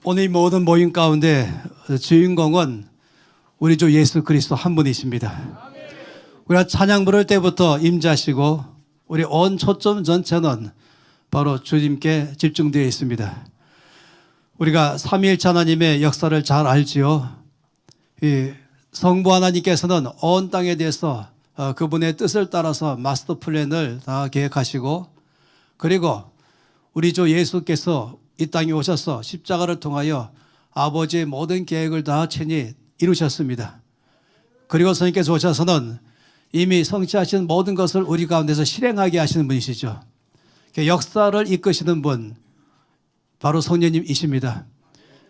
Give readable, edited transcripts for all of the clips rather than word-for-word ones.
오늘 이 모든 모임 가운데 주인공은 우리 주 예수 그리스도 한 분이십니다. 우리가 찬양 부를 때부터 임재하시고 우리 온 초점 전체는 바로 주님께 집중되어 있습니다. 우리가 삼위일체 하나님의 역사를 잘 알지요. 이 성부 하나님께서는 온 땅에 대해서 그분의 뜻을 따라서 마스터 플랜을 다 계획하시고, 그리고 우리 주 예수께서 이 땅에 오셔서 십자가를 통하여 아버지의 모든 계획을 다 친히 이루셨습니다. 그리고 성령께서 오셔서는 이미 성취하신 모든 것을 우리 가운데서 실행하게 하시는 분이시죠. 역사를 이끄시는 분, 바로 성령님이십니다.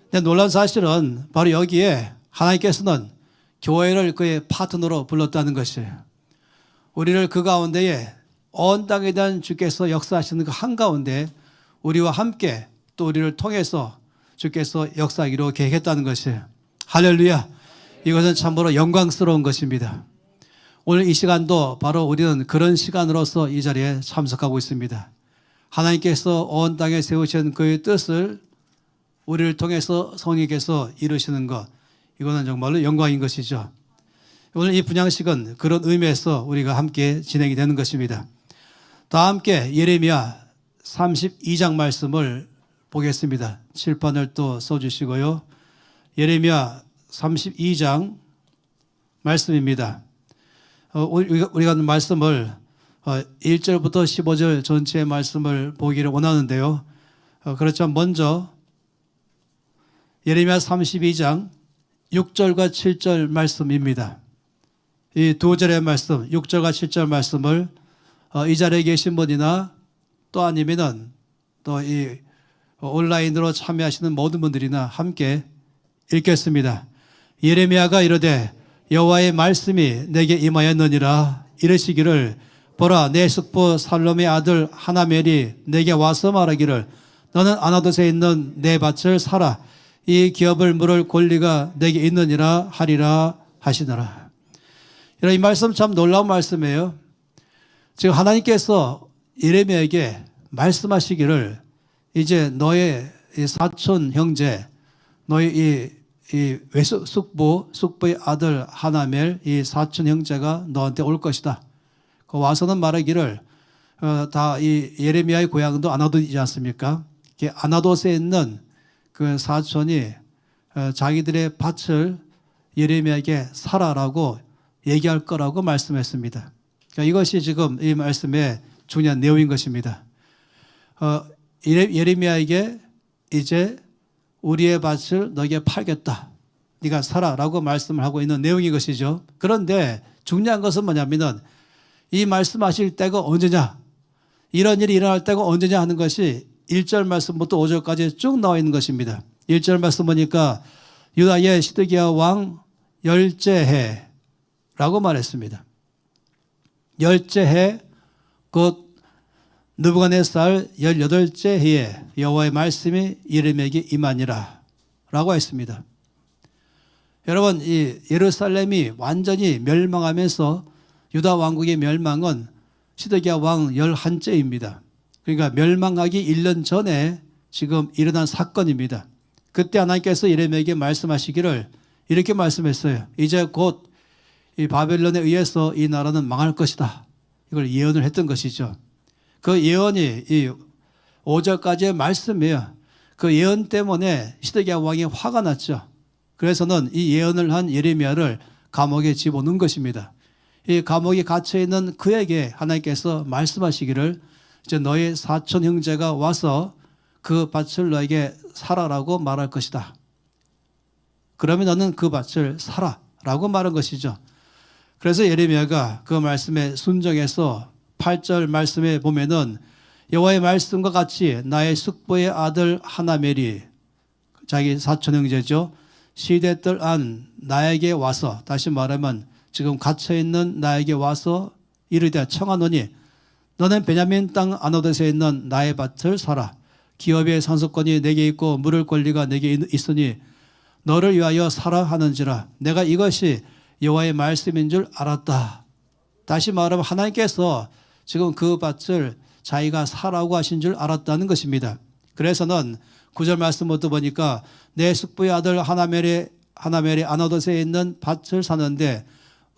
근데 놀라운 사실은 바로 여기에 하나님께서는 교회를 그의 파트너로 불렀다는 것이에요. 우리를 그 가운데에 온 땅에 대한 주께서 역사하시는 그 한가운데 우리와 함께 또 우리를 통해서 주께서 역사하기로 계획했다는 것이에요. 할렐루야. 이것은 참으로 영광스러운 것입니다. 오늘 이 시간도 바로 우리는 그런 시간으로서 이 자리에 참석하고 있습니다. 하나님께서 온 땅에 세우신 그의 뜻을 우리를 통해서 성령께서 이루시는 것, 이거는 정말로 영광인 것이죠. 오늘 이 분향식은 그런 의미에서 우리가 함께 진행이 되는 것입니다. 다 함께 예레미야 32장 말씀을 보겠습니다. 칠판을 또 써주시고요. 예레미야 32장 말씀입니다. 우리가 말씀을 1절부터 15절 전체의 말씀을 보기를 원하는데요. 그렇지만 먼저 예레미야 32장 6절과 7절 말씀입니다. 이 두 절의 말씀, 6절과 7절 말씀을 이 자리에 계신 분이나 또 아니면은 또 이 온라인으로 참여하시는 모든 분들이나 함께 읽겠습니다. 예레미야가 이르되 여호와의 말씀이 내게 임하였느니라. 이르시기를 보라, 내 숙부 살롬의 아들 하나멜이 내게 와서 말하기를 너는 아나돗에 있는 내 밭을 사라. 이 기업을 물을 권리가 내게 있느니라 하리라 하시더라. 이 말씀 참 놀라운 말씀이에요. 지금 하나님께서 예레미야에게 말씀하시기를 이제 너의 이 사촌 형제, 너의 이 숙부의 아들 하나멜, 이 사촌 형제가 너한테 올 것이다. 그 와서는 말하기를 다 이 예레미야의 고향도 아나돗이지 않습니까? 아나돗에 있는 그 사촌이 자기들의 밭을 예레미야에게 사라라고 얘기할 거라고 말씀했습니다. 그러니까 이것이 지금 이 말씀의 중요한 내용인 것입니다. 예레미야에게 이제 우리의 밭을 너에게 팔겠다. 네가 사라라고 말씀을 하고 있는 내용인 것이죠. 그런데 중요한 것은 뭐냐면은 이 말씀하실 때가 언제냐, 이런 일이 일어날 때가 언제냐 하는 것이 1절 말씀부터 5절까지 쭉 나와 있는 것입니다. 1절 말씀 보니까 유다의 시드기야 왕 열째 해라고 말했습니다. 열째 해, 곧 느부갓네살 18째 해에 여호와의 말씀이 예레미야에게 임하니라 라고 했습니다. 여러분, 이 예루살렘이 완전히 멸망하면서 유다 왕국의 멸망은 시드기야 왕 11째입니다. 그러니까 멸망하기 1년 전에 지금 일어난 사건입니다. 그때 하나님께서 예레미야에게 말씀하시기를 이렇게 말씀했어요. 이제 곧 이 바벨론에 의해서 이 나라는 망할 것이다. 이걸 예언을 했던 것이죠. 그 예언이 이 5절까지의 말씀이에요. 그 예언 때문에 시드기야 왕이 화가 났죠. 그래서는 이 예언을 한 예레미야를 감옥에 집어넣은 것입니다. 이 감옥에 갇혀있는 그에게 하나님께서 말씀하시기를 이제 너의 사촌 형제가 와서 그 밭을 너에게 사라라고 말할 것이다. 그러면 너는 그 밭을 사라라고 말한 것이죠. 그래서 예레미야가 그 말씀에 순종해서 8절 말씀에 보면은 여호와의 말씀과 같이 나의 숙부의 아들 하나멜이, 자기 사촌 형제죠, 시대들 안 나에게 와서, 다시 말하면 지금 갇혀있는 나에게 와서 이르되 청하노니 너는 베냐민 땅 아나돗에 있는 나의 밭을 사라. 기업의 상속권이 내게 있고 물을 권리가 내게 있으니 너를 위하여 사라 하는지라. 내가 이것이 여호와의 말씀인 줄 알았다. 다시 말하면 하나님께서 지금 그 밭을 자기가 사라고 하신 줄 알았다는 것입니다. 그래서는 9절 말씀부터 보니까 내 숙부의 아들 하나멜이 아나돗에 있는 밭을 사는데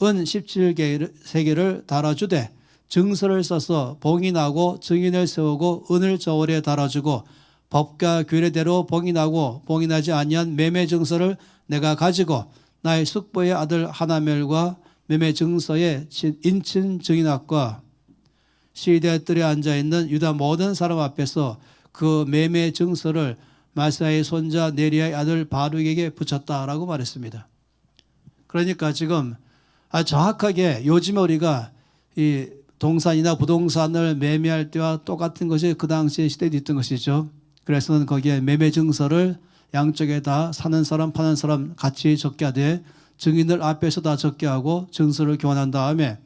은 17세개를 달아주되 증서를 써서 봉인하고 증인을 세우고 은을 저울에 달아주고 법과 규례대로 봉인하고 봉인하지 아니한 매매 증서를 내가 가지고 나의 숙부의 아들 하나멜과 매매 증서의 인친 증인학과 시대뜰에 앉아있는 유다 모든 사람 앞에서 그 매매 증서를 마사의 손자 네리아의 아들 바룩에게 붙였다라고 말했습니다. 그러니까 지금 정확하게 요즘에 우리가 이 동산이나 부동산을 매매할 때와 똑같은 것이 그 당시의 시대에 있던 것이죠. 그래서는 거기에 매매 증서를 양쪽에 다 사는 사람 파는 사람 같이 적게 하되 증인들 앞에서 다 적게 하고 증서를 교환한 다음에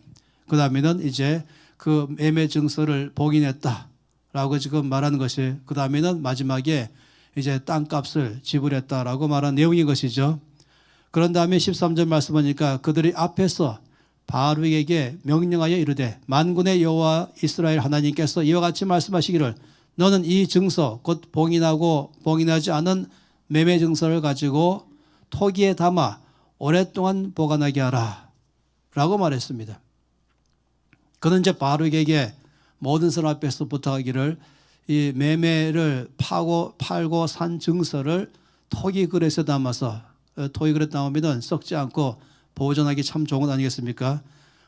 그 다음에는 이제 그 매매 증서를 봉인했다라고 지금 말하는 것이 그 다음에는 마지막에 이제 땅값을 지불했다라고 말한 내용인 것이죠. 그런 다음에 13절 말씀 보니까 그들이 앞에서 바룩에게 명령하여 이르되 만군의 여호와 이스라엘 하나님께서 이와 같이 말씀하시기를 너는 이 증서 곧 봉인하고 봉인하지 않은 매매 증서를 가지고 토기에 담아 오랫동안 보관하게 하라 라고 말했습니다. 그는 이제 바룩에게 모든 사람 앞에서 부탁하기를 이 매매를 팔고 산 증서를 토기 그릇에 담아서 토기 그릇에 담으면 썩지 않고 보존하기 참 좋은 것 아니겠습니까?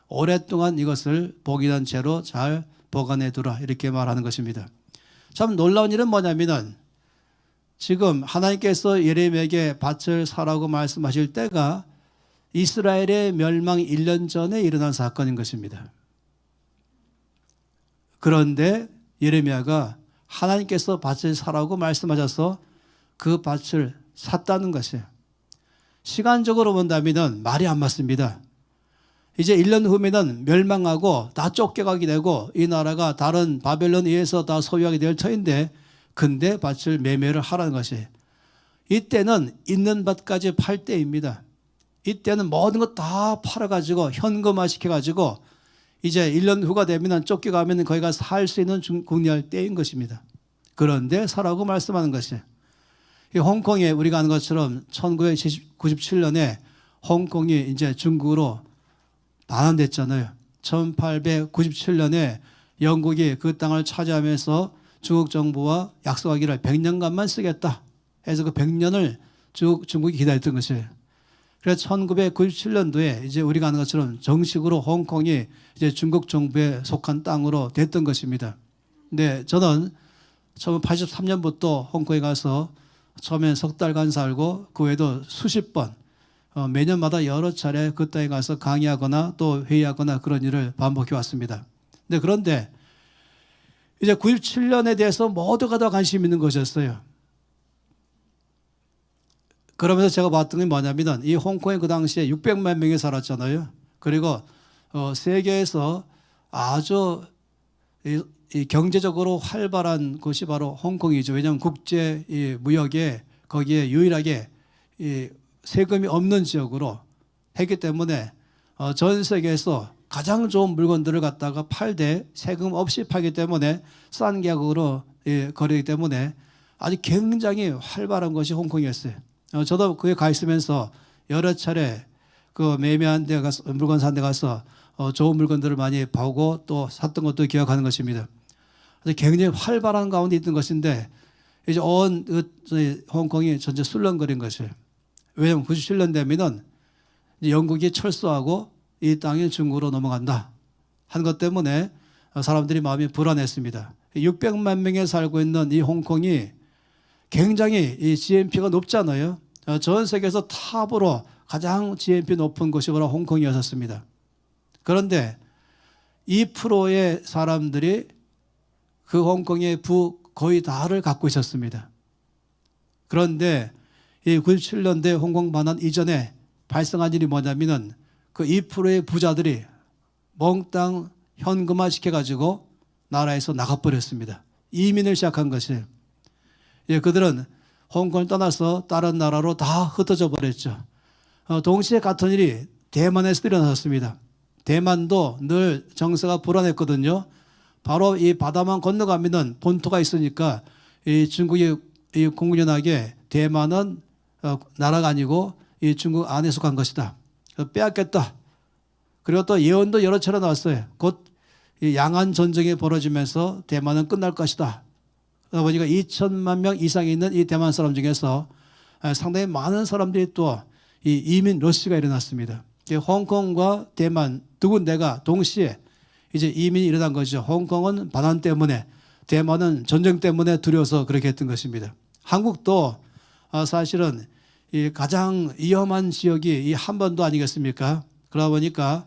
오랫동안 이것을 봉인한 채로 잘 보관해 두라 이렇게 말하는 것입니다. 참 놀라운 일은 뭐냐면은 지금 하나님께서 예레미야에게 밭을 사라고 말씀하실 때가 이스라엘의 멸망 1년 전에 일어난 사건인 것입니다. 그런데 예레미야가 하나님께서 밭을 사라고 말씀하셔서 그 밭을 샀다는 것이에요. 시간적으로 본다면 말이 안 맞습니다. 이제 1년 후면은 멸망하고 다 쫓겨가게 되고 이 나라가 다른 바벨론에 의해서 다 소유하게 될 터인데 근데 밭을 매매를 하라는 것이에요. 이때는 있는 밭까지 팔 때입니다. 이때는 모든 것 다 팔아가지고 현금화 시켜가지고 이제 1년 후가 되면 쫓겨가면 거기가 살 수 있는 궁리할 때인 것입니다. 그런데 사라고 말씀하는 것이에요. 홍콩에 우리가 아는 것처럼 1997년에 홍콩이 이제 중국으로 반환됐잖아요. 1897년에 영국이 그 땅을 차지하면서 중국 정부와 약속하기를 100년간만 쓰겠다 해서 그 100년을 중국이 기다렸던 것이에요. 그래서 1997년도에 이제 우리가 아는 것처럼 정식으로 홍콩이 이제 중국 정부에 속한 땅으로 됐던 것입니다. 근데 저는 1983년부터 홍콩에 가서 처음엔 석 달간 살고 그 외에도 수십 번 매년마다 여러 차례 그 땅에 가서 강의하거나 또 회의하거나 그런 일을 반복해 왔습니다. 그런데 이제 97년에 대해서 모두가 다 관심 있는 것이었어요. 그러면서 제가 봤던 게 뭐냐면 이 홍콩에 그 당시에 600만 명이 살았잖아요. 그리고 세계에서 아주 이 경제적으로 활발한 곳이 바로 홍콩이죠. 왜냐하면 국제 무역에 거기에 유일하게 이 세금이 없는 지역으로 했기 때문에 전 세계에서 가장 좋은 물건들을 갖다가 팔되 세금 없이 팔기 때문에 싼 가격으로 거래하기 때문에 아주 굉장히 활발한 것이 홍콩이었어요. 저도 거기에 가 있으면서 여러 차례 그 매매한 데 가서 물건 산 데 가서 좋은 물건들을 많이 보고 또 샀던 것도 기억하는 것입니다. 굉장히 활발한 가운데 있던 것인데 이제 온 홍콩이 전체 술렁거린 것이에요. 왜냐하면 97년 되면은 영국이 철수하고 이 땅이 중국으로 넘어간다 한 것 때문에 사람들이 마음이 불안했습니다. 600만 명이 살고 있는 이 홍콩이 굉장히 이 GNP가 높잖아요. 전 세계에서 탑으로 가장 GNP 높은 곳이 바로 홍콩이었습니다. 그런데 2%의 사람들이 그 홍콩의 부 거의 다를 갖고 있었습니다. 그런데 이 97년대 홍콩 반환 이전에 발생한 일이 뭐냐면은 그 2%의 부자들이 몽땅 현금화 시켜가지고 나라에서 나가버렸습니다. 이민을 시작한 것이에요. 그들은 홍콩을 떠나서 다른 나라로 다 흩어져 버렸죠. 동시에 같은 일이 대만에서 일어났습니다. 대만도 늘 정세가 불안했거든요. 바로 이 바다만 건너가면은 본토가 있으니까 이 중국이 이 공군연하게 대만은 나라가 아니고 이 중국 안에 속한 것이다. 빼앗겠다. 그리고 또 예언도 여러 차례 나왔어요. 곧 이 양안 전쟁이 벌어지면서 대만은 끝날 것이다. 그러다 보니까 2천만 명 이상이 있는 이 대만 사람 중에서 상당히 많은 사람들이 또 이 이민 러시가 일어났습니다. 홍콩과 대만 두 군데가 동시에 이제 이민이 일어난 거죠. 홍콩은 반환 때문에, 대만은 전쟁 때문에 두려워서 그렇게 했던 것입니다. 한국도 사실은 이 가장 위험한 지역이 이 한반도 아니겠습니까? 그러다 보니까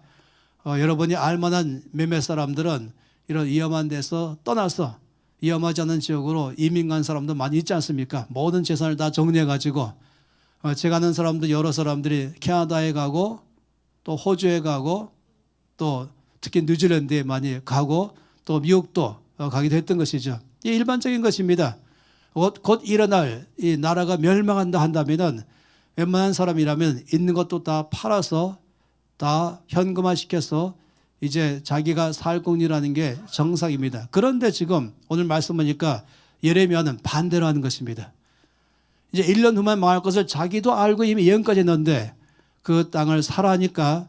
여러분이 알만한 몇몇 사람들은 이런 위험한 데서 떠나서 위험하지 않은 지역으로 이민 간 사람도 많이 있지 않습니까? 모든 재산을 다 정리해가지고 제가 아는 사람도 여러 사람들이 캐나다에 가고 또 호주에 가고 또 특히 뉴질랜드에 많이 가고 또 미국도 가기도 했던 것이죠. 이 일반적인 것입니다. 곧 일어날 이 나라가 멸망한다 한다면은 웬만한 사람이라면 있는 것도 다 팔아서 다 현금화시켜서 이제 자기가 살 공리라는 게 정상입니다. 그런데 지금 오늘 말씀 보니까 예레미야는 반대로 하는 것입니다. 이제 1년 후만 망할 것을 자기도 알고 이미 예언까지 했는데 그 땅을 사라니까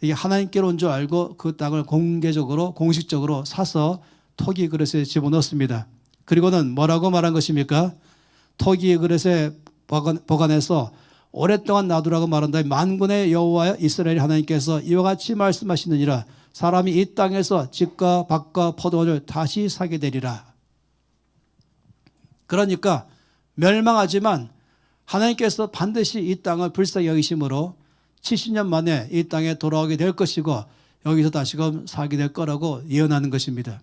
이게 하나님께로 온 줄 알고 그 땅을 공개적으로 공식적으로 사서 토기 그릇에 집어넣습니다. 그리고는 뭐라고 말한 것입니까? 토기 그릇에 보관해서 오랫동안 놔두라고 말한다. 만군의 여호와 이스라엘 하나님께서 이와 같이 말씀하시느니라. 사람이 이 땅에서 집과 밭과 포도원을 다시 사게 되리라. 그러니까 멸망하지만 하나님께서 반드시 이 땅을 불쌍히 여기심으로 70년 만에 이 땅에 돌아오게 될 것이고 여기서 다시금 살게 될 거라고 예언하는 것입니다.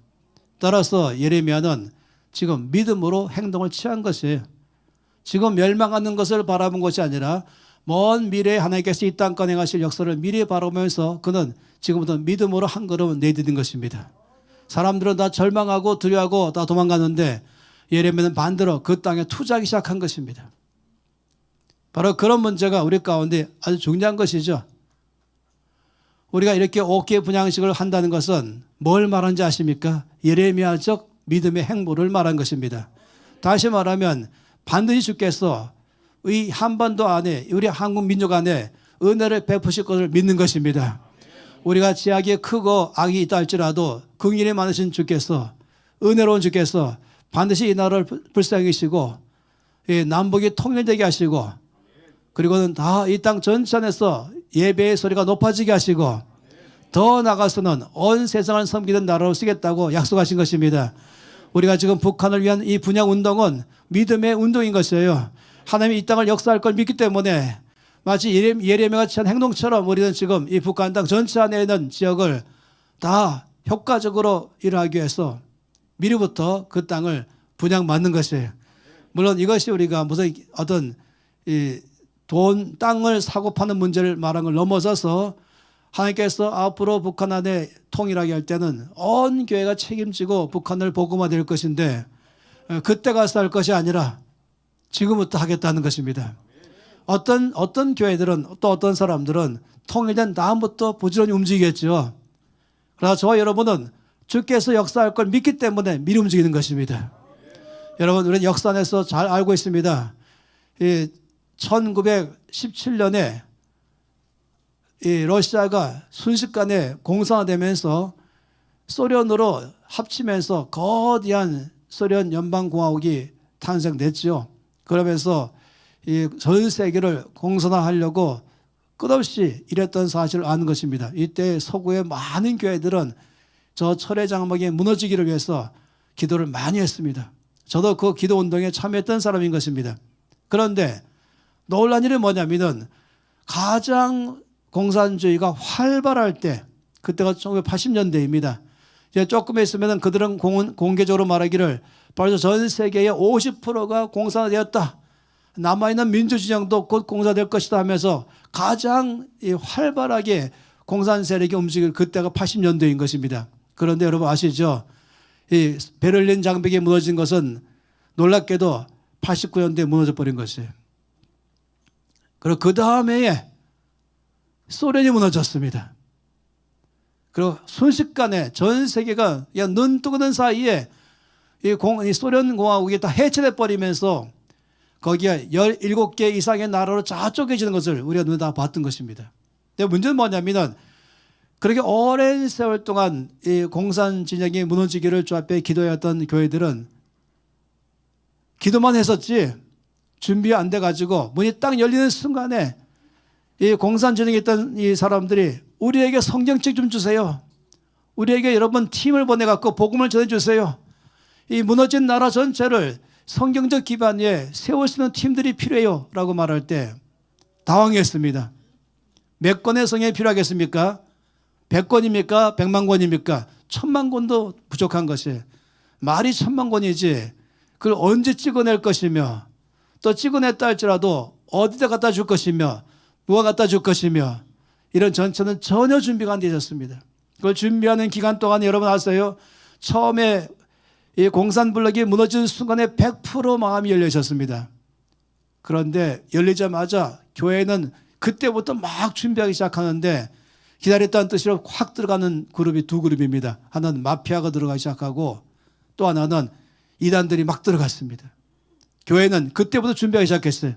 따라서 예레미야는 지금 믿음으로 행동을 취한 것이에요. 지금 멸망하는 것을 바라본 것이 아니라 먼 미래에 하나님께서 이 땅 행하실 역사를 미리 바라보면서 그는 지금부터 믿음으로 한 걸음 내딛는 것입니다. 사람들은 다 절망하고 두려워하고 다 도망가는데 예레미야는 반대로 그 땅에 투자하기 시작한 것입니다. 바로 그런 문제가 우리 가운데 아주 중요한 것이죠. 우리가 이렇게 옥계 분양식을 한다는 것은 뭘 말하는지 아십니까? 예레미야적 믿음의 행보를 말한 것입니다. 다시 말하면 반드시 주께서 이 한반도 안에 우리 한국 민족 안에 은혜를 베푸실 것을 믿는 것입니다. 우리가 제약이 크고 악이 있다 할지라도 긍휼이 많으신 주께서 은혜로운 주께서 반드시 이 나라를 불쌍히 여기시고 남북이 통일되게 하시고 그리고는 다 이 땅 전체 안에서 예배의 소리가 높아지게 하시고 더 나아가서는 온 세상을 섬기는 나라로 쓰겠다고 약속하신 것입니다. 우리가 지금 북한을 위한 이 분양 운동은 믿음의 운동인 것이에요. 하나님이 이 땅을 역사할 걸 믿기 때문에 마치 예레미야가 취한 행동처럼 우리는 지금 이 북한 땅 전체 안에 있는 지역을 다 효과적으로 일하기 위해서 미리부터 그 땅을 분양받는 것이에요. 물론 이것이 우리가 무슨 어떤 땅을 사고 파는 문제를 말한 걸 넘어서서 하나님께서 앞으로 북한 안에 통일하게 할 때는 온 교회가 책임지고 북한을 복음화될 것인데 그때 가서 할 것이 아니라 지금부터 하겠다는 것입니다. 어떤 교회들은 또 어떤 사람들은 통일된 다음부터 부지런히 움직이겠죠. 그러나 저와 여러분은 주께서 역사할 걸 믿기 때문에 미리 움직이는 것입니다. 여러분 우리는 역사 안에서 잘 알고 있습니다. 1917년에 이 러시아가 순식간에 공산화되면서 소련으로 합치면서 거대한 소련 연방공화국이 탄생됐죠. 그러면서 이 전 세계를 공산화하려고 끝없이 일했던 사실을 아는 것입니다. 이때 서구의 많은 교회들은 저 철의 장막이 무너지기를 위해서 기도를 많이 했습니다. 저도 그 기도 운동에 참여했던 사람인 것입니다. 그런데 놀란 일은 뭐냐면은 가장 공산주의가 활발할 때 그때가 1980년대입니다. 이제 조금 있으면 그들은 공개적으로 말하기를 벌써 전 세계의 50%가 공산화되었다. 남아있는 민주진영도 곧 공산화될 것이다 하면서 가장 활발하게 공산 세력이 움직일 그때가 80년대인 것입니다. 그런데 여러분 아시죠? 이 베를린 장벽이 무너진 것은 놀랍게도 89년대에 무너져 버린 것이에요. 그리고 그 다음에 소련이 무너졌습니다. 그리고 순식간에 전 세계가 그냥 눈 뜨고는 사이에 이 소련 공화국이 다 해체돼 버리면서 거기에 17개 이상의 나라로 쫙 쪼개지는 것을 우리가 눈에 다 봤던 것입니다. 근데 문제는 뭐냐면은 그렇게 오랜 세월 동안 이 공산 진영이 무너지기를 주 앞에 기도해왔던 교회들은 기도만 했었지 준비 안 돼가지고 문이 딱 열리는 순간에 이 공산 진영에 있던 이 사람들이 우리에게 성경책 좀 주세요. 우리에게 여러분 팀을 보내갖고 복음을 전해주세요. 이 무너진 나라 전체를 성경적 기반 위에 세울 수 있는 팀들이 필요해요 라고 말할 때 당황했습니다. 몇 권의 성경이 필요하겠습니까? 100권입니까? 100만 권입니까? 1000만 권도 부족한 것이 말이 1000만 권이지 그걸 언제 찍어낼 것이며 또 찍어냈다 할지라도 어디다 갖다 줄 것이며 누가 갖다 줄 것이며 이런 전체는 전혀 준비가 안 되어 있었습니다. 그걸 준비하는 기간 동안 여러분 아세요? 처음에 이 공산블록이 무너지는 순간에 100% 마음이 열려 있었습니다. 그런데 열리자마자 교회는 그때부터 막 준비하기 시작하는데 기다렸다는 뜻으로 확 들어가는 그룹이 두 그룹입니다. 하나는 마피아가 들어가기 시작하고 또 하나는 이단들이 막 들어갔습니다. 교회는 그때부터 준비하기 시작했어요.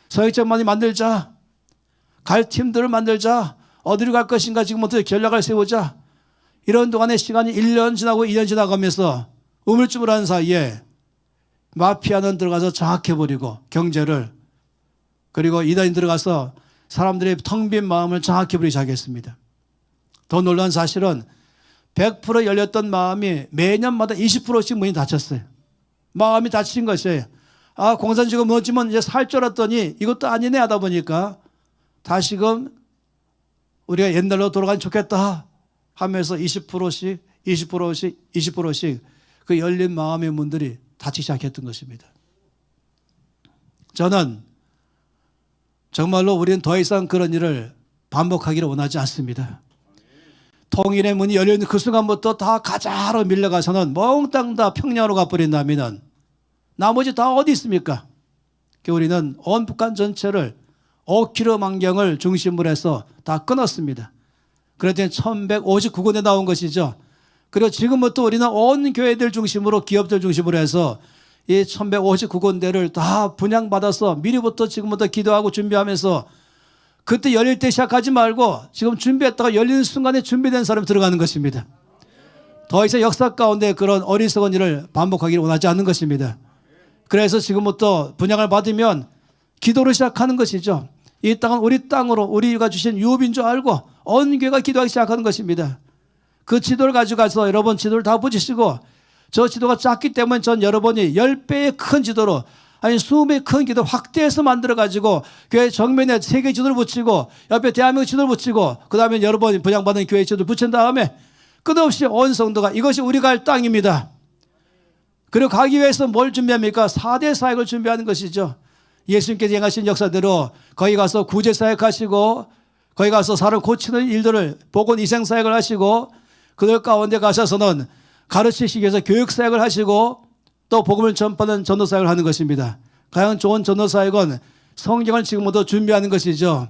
서역점만이 만들자. 갈 팀들을 만들자. 어디로 갈 것인가 지금부터 전략을 세우자. 이런 동안의 시간이 1년 지나고 2년 지나가면서 우물쭈물한 사이에 마피아는 들어가서 장악해버리고 경제를 그리고 이단이 들어가서 사람들의 텅 빈 마음을 장악해버리기 시작했습니다. 더 놀라운 사실은 100% 열렸던 마음이 매년마다 20%씩 문이 닫혔어요. 마음이 닫힌 것이에요. 아, 공산주의가 무너지면 이제 살 줄 알았더니 이것도 아니네 하다 보니까 다시금 우리가 옛날로 돌아가면 좋겠다 하면서 20%씩 20%씩 20%씩 그 열린 마음의 문들이 닫히기 시작했던 것입니다. 저는 정말로 우리는 더 이상 그런 일을 반복하기를 원하지 않습니다. 통일의 문이 열려있는 그 순간부터 다 가자로 밀려가서는 몽땅 다 평양으로 가버린다면 나머지 다 어디 있습니까? 우리는 온 북한 전체를 5km 만경을 중심으로 해서 다 끊었습니다. 그랬더니 1159군데 나온 것이죠. 그리고 지금부터 우리는 온 교회들 중심으로 기업들 중심으로 해서 이 1159군데를 다 분양받아서 미리부터 지금부터 기도하고 준비하면서 그때 열릴 때 시작하지 말고 지금 준비했다가 열리는 순간에 준비된 사람이 들어가는 것입니다. 더 이상 역사 가운데 그런 어리석은 일을 반복하기를 원하지 않는 것입니다. 그래서 지금부터 분양을 받으면 기도를 시작하는 것이죠. 이 땅은 우리 땅으로 우리가 주신 유업인 줄 알고 온 교회가 기도하기 시작하는 것입니다. 그 지도를 가져가서 여러분 지도를 다 붙이시고 저 지도가 작기 때문에 전 여러분이 10배의 큰 지도로 아니 20배의 큰 기도 확대해서 만들어가지고 교회 정면에 세계 지도를 붙이고 옆에 대한민국 지도를 붙이고 그 다음에 여러분이 분양받은 교회 지도를 붙인 다음에 끝없이 온 성도가 이것이 우리가 할 땅입니다. 그리고 가기 위해서 뭘 준비합니까? 4대 사역을 준비하는 것이죠. 예수님께서 행하신 역사대로 거기 가서 구제사역 하시고 거기 가서 사람 고치는 일들을 복음 이생사역을 하시고 그들 가운데 가셔서는 가르치시기 위해서 교육사역을 하시고 또 복음을 전파하는 전도사역을 하는 것입니다. 가장 좋은 전도사역은 성경을 지금부터 준비하는 것이죠.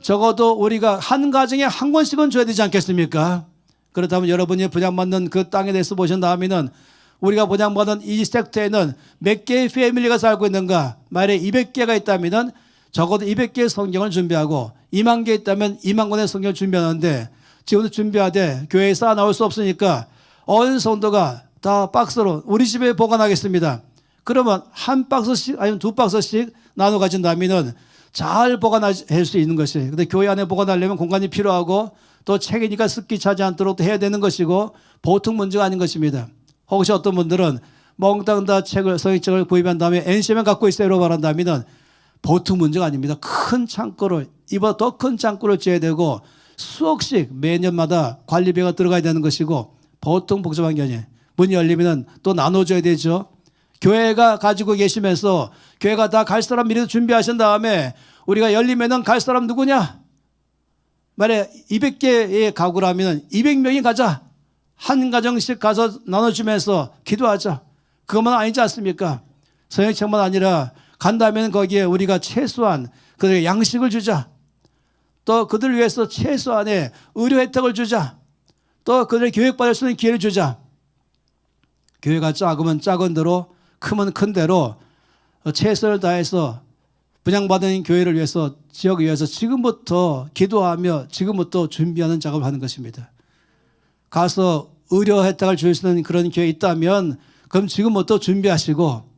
적어도 우리가 한 가정에 한 권씩은 줘야 되지 않겠습니까? 그렇다면 여러분이 분양받는 그 땅에 대해서 보신 다음에는 우리가 분양받은 이 섹터에는 몇 개의 패밀리가 살고 있는가? 만약에 200개가 있다면 적어도 200개의 성경을 준비하고 2만 개 있다면 2만 권의 성경을 준비하는데 지금도 준비하되 교회에 쌓아 나올 수 없으니까 온 성도가 다 박스로 우리 집에 보관하겠습니다. 그러면 한 박스씩 아니면 두 박스씩 나눠 가진다면 잘 보관할 수 있는 것이에요. 근데 교회 안에 보관하려면 공간이 필요하고 또 책이니까 습기 차지 않도록 또 해야 되는 것이고 보통 문제가 아닌 것입니다. 혹시 어떤 분들은 몽땅 다 성경책을 구입한 다음에 NC만 갖고 있어요라고 말한다면 보통 문제가 아닙니다. 큰 창고를 이보다 더 큰 창고를 지어야 되고 수억씩 매년마다 관리비가 들어가야 되는 것이고 보통 복잡한 게 아니에요. 문이 열리면 또 나눠줘야 되죠. 교회가 가지고 계시면서 교회가 다 갈 사람 미리 준비하신 다음에 우리가 열리면 갈 사람 누구냐? 만약에 200개의 가구라면 200명이 가자. 한 가정씩 가서 나눠주면서 기도하자. 그것만 아니지 않습니까? 성역책만 아니라 간다면 거기에 우리가 최소한 그들에게 양식을 주자. 또 그들을 위해서 최소한의 의료 혜택을 주자. 또 그들의 교육받을 수 있는 기회를 주자. 교회가 작으면 작은 대로, 크면 큰 대로 최선을 다해서 분양받은 교회를 위해서, 지역을 위해서 지금부터 기도하며 지금부터 준비하는 작업을 하는 것입니다. 가서 의료 혜택을 줄 수 있는 그런 교회 있다면 그럼 지금부터 준비하시고,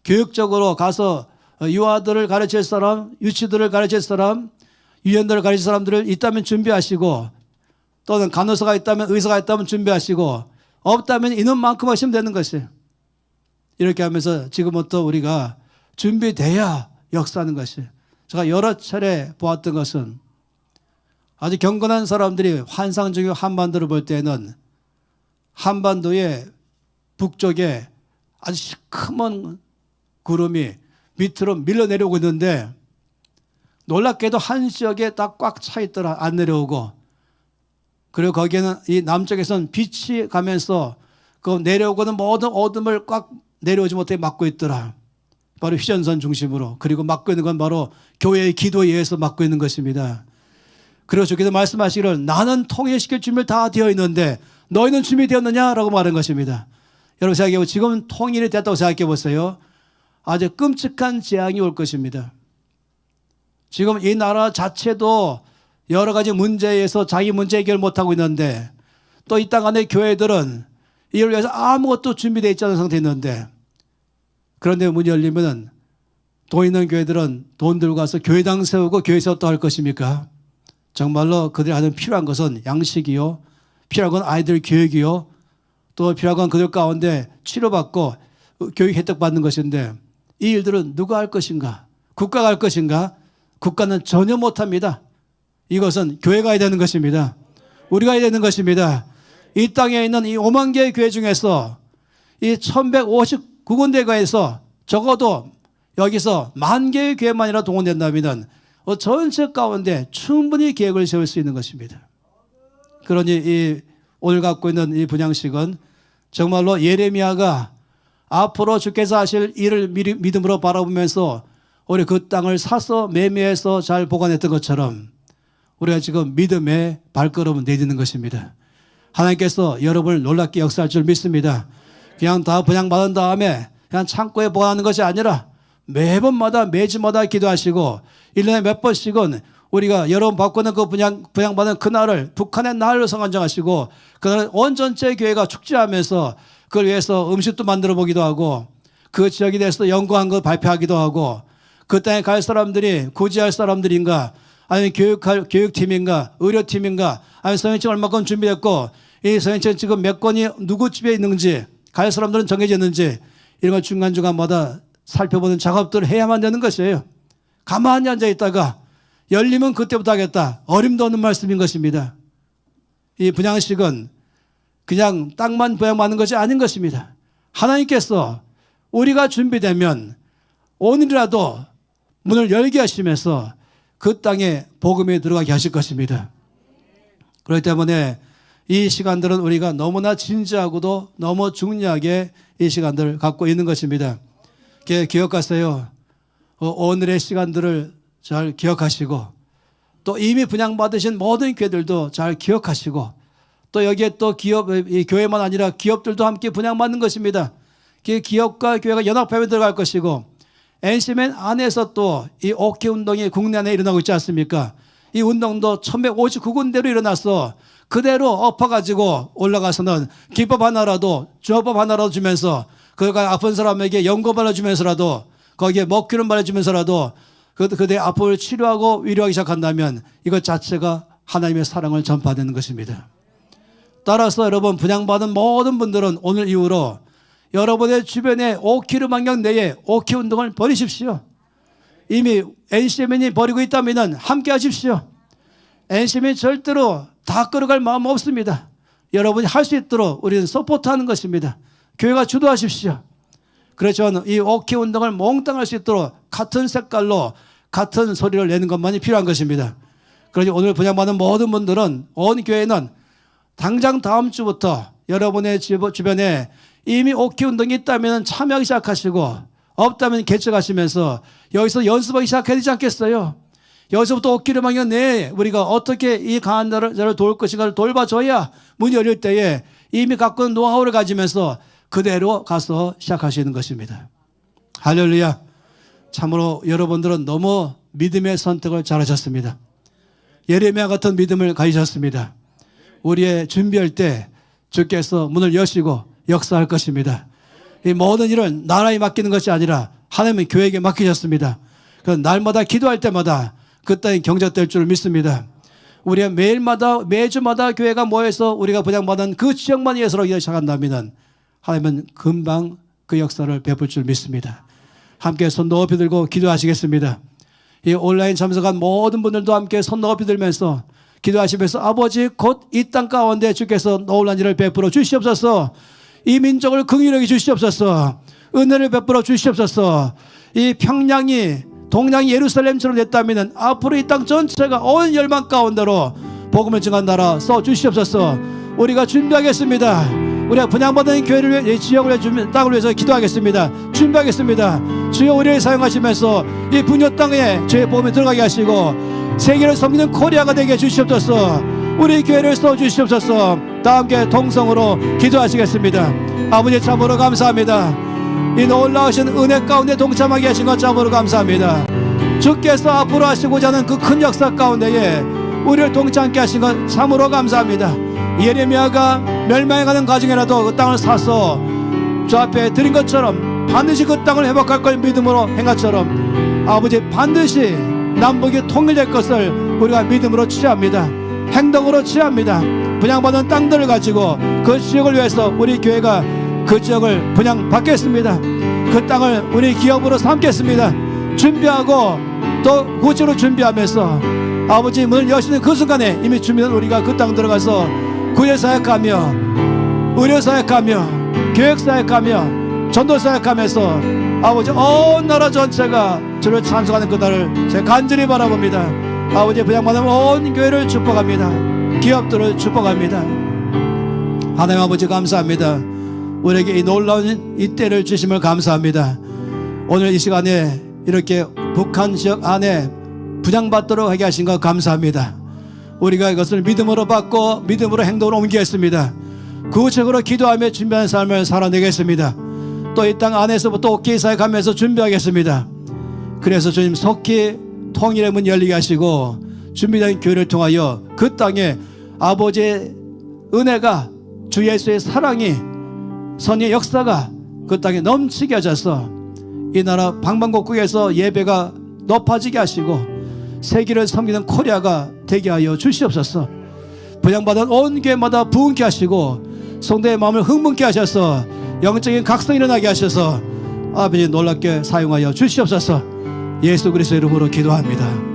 교육적으로 가서 유아들을 가르칠 사람, 유치들을 가르칠 사람, 유년들을 가르칠 사람들을 있다면 준비하시고, 또는 간호사가 있다면, 의사가 있다면 준비하시고, 없다면 인원만큼 하시면 되는 것이에요. 이렇게 하면서 지금부터 우리가 준비돼야 역사하는 것이에요. 제가 여러 차례 보았던 것은, 아주 경건한 사람들이 환상 중에 한반도를 볼 때는 한반도의 북쪽에 아주 시커먼 구름이 밑으로 밀려 내려오고 있는데, 놀랍게도 한 지역에 딱 꽉 차 있더라. 안 내려오고. 그리고 거기에는 이 남쪽에서는 빛이 가면서 그 내려오고는 모든 어둠을 꽉 내려오지 못하게 막고 있더라. 바로 휴전선 중심으로. 그리고 막고 있는 건 바로 교회의 기도에 의해서 막고 있는 것입니다. 그리고 주께서 말씀하시기를 나는 통일시킬 준비를 다 되어 있는데 너희는 준비되었느냐라고 말한 것입니다. 여러분 생각해보세요. 지금 통일이 됐다고 생각해 보세요. 아주 끔찍한 재앙이 올 것입니다. 지금 이 나라 자체도 여러 가지 문제에 의해서 자기 문제 해결 못하고 있는데, 또 이 땅 안에 교회들은 이를 위해서 아무것도 준비되어 있지 않은 상태에 있는데, 그런데 문이 열리면 돈 있는 교회들은 돈 들고 가서 교회당 세우고 교회에서 또 할 것입니까? 정말로 그들이 하는 필요한 것은 양식이요, 필요한 건 아이들 교육이요, 또 필요한 건 그들 가운데 치료받고 교육 혜택 받는 것인데, 이 일들은 누가 할 것인가? 국가가 할 것인가? 국가는 전혀 못합니다. 이것은 교회가 해야 되는 것입니다. 우리가 해야 되는 것입니다. 이 땅에 있는 이 5만 개의 교회 중에서 이 1159군데가에서 적어도 여기서 10,000개의 교회만이라 동원된다면 전체 가운데 충분히 계획을 세울 수 있는 것입니다. 그러니 이 오늘 갖고 있는 이 분향식은 정말로 예레미야가 앞으로 주께서 하실 일을 믿음으로 바라보면서 우리 그 땅을 사서 매매해서 잘 보관했던 것처럼 우리가 지금 믿음의 발걸음을 내딛는 것입니다. 하나님께서 여러분을 놀랍게 역사할 줄 믿습니다. 그냥 다 분양받은 다음에 그냥 창고에 보관하는 것이 아니라 매번마다 매주마다 기도하시고 1년에 몇 번씩은 우리가 여러분 받고 있는 그 분양받은 그날을 북한의 날로 선정하시고 그날 온 전체 교회가 축제하면서 그걸 위해서 음식도 만들어 보기도 하고 그 지역에 대해서 연구한 걸 발표하기도 하고 그 땅에 갈 사람들이 구제할 사람들인가 아니면 교육팀인가 의료팀인가 아니면 성인증 얼마큼 준비했고 이 성인증 지금 몇 건이 누구 집에 있는지 갈 사람들은 정해져 있는지 이런 걸 중간중간마다 살펴보는 작업들을 해야만 되는 것이에요. 가만히 앉아 있다가 열리면 그때부터 하겠다. 어림도 없는 말씀인 것입니다. 이 분향식은 그냥 땅만 분양받는 것이 아닌 것입니다. 하나님께서 우리가 준비되면 오늘이라도 문을 열게 하시면서 그 땅에 복음에 들어가게 하실 것입니다. 그렇기 때문에 이 시간들은 우리가 너무나 진지하고도 너무 중요하게 이 시간들을 갖고 있는 것입니다. 기억하세요. 오늘의 시간들을 잘 기억하시고 또 이미 분양받으신 모든 교회들도 잘 기억하시고 또 여기에 또 교회만 아니라 기업들도 함께 분양받는 것입니다. 기업과 교회가 연합하면 들어갈 것이고 NC맨 안에서 또 이 오케 운동이 국내 안에 일어나고 있지 않습니까? 이 운동도 1159군데로 일어나서 그대로 엎어가지고 올라가서는 기법 하나라도 주어법 하나라도 주면서 그가 아픈 사람에게 연고 발라주면서라도 거기에 먹기름 발라주면서라도 그들의 아픔을 치료하고 위로하기 시작한다면 이것 자체가 하나님의 사랑을 전파되는 것입니다. 따라서 여러분 분양받은 모든 분들은 오늘 이후로 여러분의 주변에 5km 내에 오케 운동을 버리십시오. 이미 NCM이 버리고 있다면 함께 하십시오. NCM이 절대로 다 끌어갈 마음 없습니다. 여러분이 할 수 있도록 우리는 서포트하는 것입니다. 교회가 주도하십시오. 그렇지만 이 오케 운동을 몽땅 할 수 있도록 같은 색깔로 같은 소리를 내는 것만이 필요한 것입니다. 그러니 오늘 분양받은 모든 분들은 온 교회는 당장 다음 주부터 여러분의 주변에 이미 오케 운동이 있다면 참여하기 시작하시고 없다면 개척하시면서 여기서 연습하기 시작해야 되지 않겠어요? 여기서부터 오케를 막연 내에 우리가 어떻게 이 강한 나라를 도울 것인가를 돌봐줘야 문이 열릴 때에 이미 갖고 있는 노하우를 가지면서 그대로 가서 시작하시는 것입니다. 할렐루야. 참으로 여러분들은 너무 믿음의 선택을 잘하셨습니다. 예레미야 같은 믿음을 가지셨습니다. 우리의 준비할 때 주께서 문을 여시고 역사할 것입니다. 이 모든 일은 나라에 맡기는 것이 아니라 하나님은 교회에게 맡기셨습니다. 그래서 날마다 기도할 때마다 그 땅이 경작될 줄 믿습니다. 우리가 매주마다 교회가 모여서 우리가 분양받은 그 지역만 예수로 시작한다면 하나님은 금방 그 역사를 베풀 줄 믿습니다. 함께 손 높이 들고 기도하시겠습니다. 이 온라인 참석한 모든 분들도 함께 손 높이 들면서 기도하시면서 아버지 곧 이 땅 가운데 주께서 놀라운 일을 베풀어 주시옵소서. 이 민족을 긍휼히 주시옵소서. 은혜를 베풀어 주시옵소서. 이 평양이 동양 예루살렘처럼 됐다면 앞으로 이 땅 전체가 온 열방 가운데로 복음을 증한 나라 써 주시옵소서. 우리가 준비하겠습니다. 우리가 분양받은 교회를 위해, 지역을 위해, 땅을 위해서 기도하겠습니다. 준비하겠습니다. 주여 우리를 사용하시면서 이 분야 땅에 주의 복음이 들어가게 하시고 세계를 섬기는 코리아가 되게 해 주시옵소서. 우리 교회를 써 주시옵소서. 다 함께 동성으로 기도하시겠습니다. 아버지 참으로 감사합니다. 이 놀라우신 은혜 가운데 동참하게 하신 것 참으로 감사합니다. 주께서 앞으로 하시고자 하는 그 큰 역사 가운데에 우리를 동참케 하신 것 참으로 감사합니다. 예레미야가 멸망해가는 가정이라도 그 땅을 사서 주 앞에 드린 것처럼 반드시 그 땅을 회복할 걸 믿음으로 한 것처럼 아버지 반드시 남북이 통일될 것을 우리가 믿음으로 취합니다. 행동으로 취합니다. 분양받은 땅들을 가지고 그 지역을 위해서 우리 교회가 그 지역을 분양받겠습니다. 그 땅을 우리 기업으로 삼겠습니다. 준비하고 또 구체로 준비하면서 아버지 문을 여시는 그 순간에 이미 준비된 우리가 그 땅 들어가서 구제사역하며 의료사역하며 교육사역하며 전도사역하면서 아버지 온 나라 전체가 주를 찬송하는 그날을 제가 간절히 바라봅니다. 아버지 분양받은 온 교회를 축복합니다. 기업들을 축복합니다. 하나님 아버지 감사합니다. 우리에게 이 놀라운 이 때를 주심을 감사합니다. 오늘 이 시간에 이렇게 북한 지역 안에 분양받도록 하게 하신 것 감사합니다. 우리가 이것을 믿음으로 받고 믿음으로 행동으로 옮기겠습니다. 구체적으로 기도하며 준비하는 삶을 살아내겠습니다. 또 이 땅 안에서부터 옥기 사역하면서 준비하겠습니다. 그래서 주님 속히 통일의 문 열리게 하시고 준비된 교회를 통하여 그 땅에 아버지의 은혜가 주 예수의 사랑이 선의 역사가 그 땅에 넘치게 하셔서 이 나라 방방곡곡에서 예배가 높아지게 하시고 세계를 섬기는 코리아가 되게 하여 주시옵소서. 분양받은 온 교회마다 부흥케 하시고 성도의 마음을 흥분케 하셔서 영적인 각성이 일어나게 하셔서 아버지 놀랍게 사용하여 주시옵소서. 예수 그리스도의 이름으로 기도합니다.